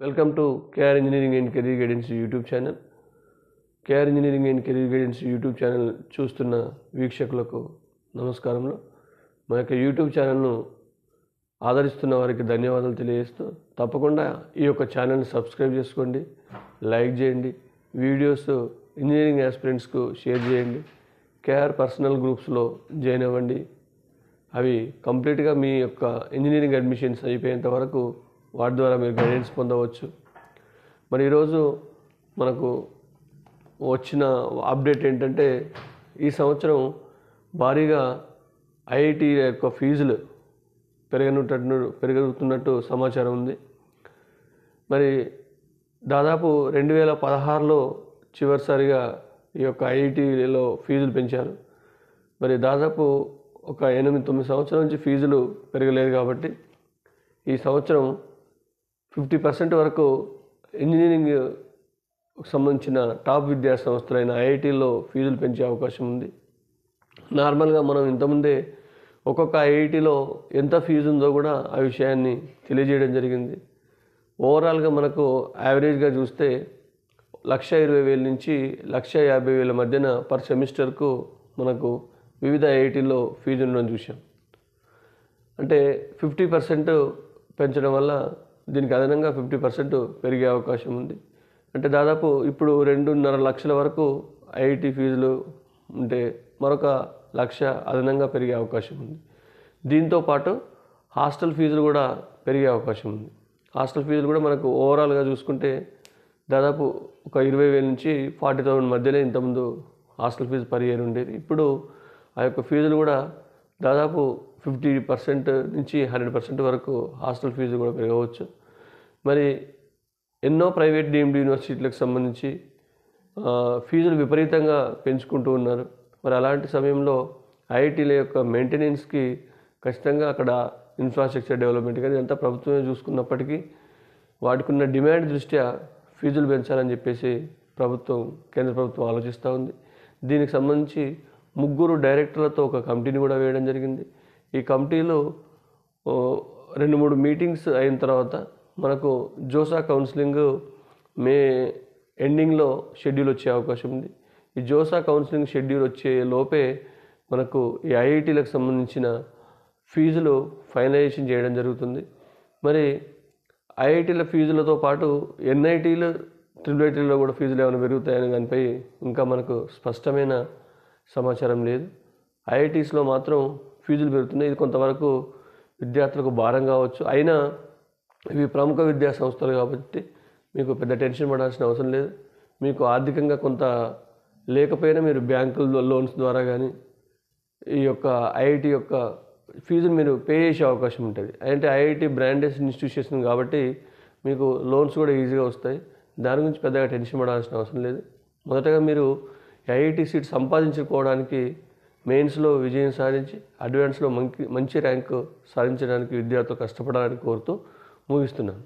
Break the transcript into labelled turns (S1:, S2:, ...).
S1: Welcome to KR engineering and career guidance YouTube channel. KR engineering and career guidance YouTube channel చూస్తున్న వీక్షకులకు నమస్కారములు. మా యొక్క YouTube ఛానల్ను ఆదరిస్తున్న వారికి ధన్యవాదాలు తెలియజేస్తూ తప్పకుండా ఈ యొక్క ఛానల్ని సబ్స్క్రైబ్ చేసుకోండి, లైక్ చేయండి, వీడియోస్ ఇంజనీరింగ్ ఆస్పిరెంట్స్కు షేర్ చేయండి, కేఆర్ పర్సనల్ గ్రూప్స్లో జాయిన్ అవ్వండి. అవి కంప్లీట్గా మీ యొక్క ఇంజనీరింగ్ అడ్మిషన్స్ అయిపోయేంత వరకు వాటి ద్వారా మీరు గైడెన్స్ పొందవచ్చు. మరి ఈరోజు మనకు వచ్చిన అప్డేట్ ఏంటంటే, ఈ సంవత్సరం భారీగా ఐఐటి యొక్క ఫీజులు పెరుగుతున్నట్టు సమాచారం ఉంది. మరి దాదాపు 2016లో చివరిసారిగా ఈ యొక్క ఐఐటిలో ఫీజులు పెంచారు. మరి దాదాపు ఒక 8-9 సంవత్సరాల నుంచి ఫీజులు పెరగలేదు కాబట్టి ఈ సంవత్సరం 50% వరకు ఇంజనీరింగ్ సంబంధించిన టాప్ విద్యా సంస్థలైన ఐఐటీలో ఫీజులు పెంచే అవకాశం ఉంది. నార్మల్గా మనం ఇంతకుముందే ఒక్కొక్క ఐఐటీలో ఎంత ఫీజు ఉందో కూడా ఆ విషయాన్ని తెలియజేయడం జరిగింది. ఓవరాల్గా మనకు యావరేజ్గా చూస్తే 1,20,000 నుంచి 1,50,000 మధ్యన పర్ సెమిస్టర్కు మనకు వివిధ ఐఐటీల్లో ఫీజు ఉండడం చూసాం. అంటే 50% పెంచడం వల్ల దీనికి అదనంగా 50% పెరిగే అవకాశం ఉంది. అంటే దాదాపు ఇప్పుడు 2.5 లక్షల వరకు ఐఐటి ఫీజులు ఉంటే మరొక 1,00,000 అదనంగా పెరిగే అవకాశం ఉంది. దీంతోపాటు హాస్టల్ ఫీజులు కూడా పెరిగే అవకాశం ఉంది. హాస్టల్ ఫీజులు కూడా మనకు ఓవరాల్గా చూసుకుంటే దాదాపు ఒక 20,000 నుంచి 40,000 మధ్యలో ఇంతకుముందు హాస్టల్ ఫీజు పర్ ఇయర్ ఉండేది. ఇప్పుడు ఆ యొక్క ఫీజులు కూడా దాదాపు 50% నుంచి 100% వరకు హాస్టల్ ఫీజు కూడా పెరగవచ్చు. మరి ఎన్నో ప్రైవేట్ డీమ్డ్ యూనివర్సిటీలకు సంబంధించి ఫీజులు విపరీతంగా పెంచుకుంటూ ఉన్నారు. మరి అలాంటి సమయంలో ఐఐటీల యొక్క మెయింటెనెన్స్కి ఖచ్చితంగా అక్కడ ఇన్ఫ్రాస్ట్రక్చర్ డెవలప్మెంట్ కానీ అంతా ప్రభుత్వమే చూసుకున్నప్పటికీ వాటికి ఉన్న డిమాండ్ దృష్ట్యా ఫీజులు పెంచాలని చెప్పేసి కేంద్ర ప్రభుత్వం ఆలోచిస్తూ ఉంది. దీనికి సంబంధించి 3 డైరెక్టర్లతో ఒక కమిటీని కూడా వేయడం జరిగింది. ఈ కమిటీలో 2-3 మీటింగ్స్ అయిన తర్వాత మనకు జోసా కౌన్సిలింగ్ మే ఎండింగ్లో షెడ్యూల్ వచ్చే అవకాశం ఉంది. ఈ జోసా కౌన్సిలింగ్ షెడ్యూల్ వచ్చే లోపే మనకు ఈ ఐఐటీలకు సంబంధించిన ఫీజులు ఫైనలైజేషన్ చేయడం జరుగుతుంది. మరి ఐఐటీల ఫీజులతో పాటు ఎన్ఐటీలు, ట్రిపుల్ కూడా ఫీజులు ఏమైనా పెరుగుతాయనే దానిపై ఇంకా మనకు స్పష్టమైన సమాచారం లేదు. ఐఐటీస్లో మాత్రం ఫీజులు పెరుగుతున్నాయి. ఇది కొంతవరకు విద్యార్థులకు భారం కావచ్చు. అయినా ఇవి ప్రముఖ విద్యా సంస్థలు కాబట్టి మీకు పెద్ద టెన్షన్ పడాల్సిన అవసరం లేదు. మీకు ఆర్థికంగా కొంత లేకపోయినా మీరు బ్యాంకుల లోన్స్ ద్వారా కానీ ఈ యొక్క ఐఐటి యొక్క ఫీజును మీరు పే చేసే అవకాశం ఉంటుంది. అంటే ఐఐటి బ్రాండెడ్ ఇన్స్టిట్యూషన్ కాబట్టి మీకు లోన్స్ కూడా ఈజీగా వస్తాయి. దాని గురించి పెద్దగా టెన్షన్ పడాల్సిన అవసరం లేదు. మొదటగా మీరు ఐఐటి సీట్ సంపాదించుకోవడానికి మెయిన్స్లో విజయం సాధించి అడ్వాన్స్లో మంచి ర్యాంకు సాధించడానికి విద్యార్థులు కష్టపడాలని కోరుతూ ముగిస్తున్నాను.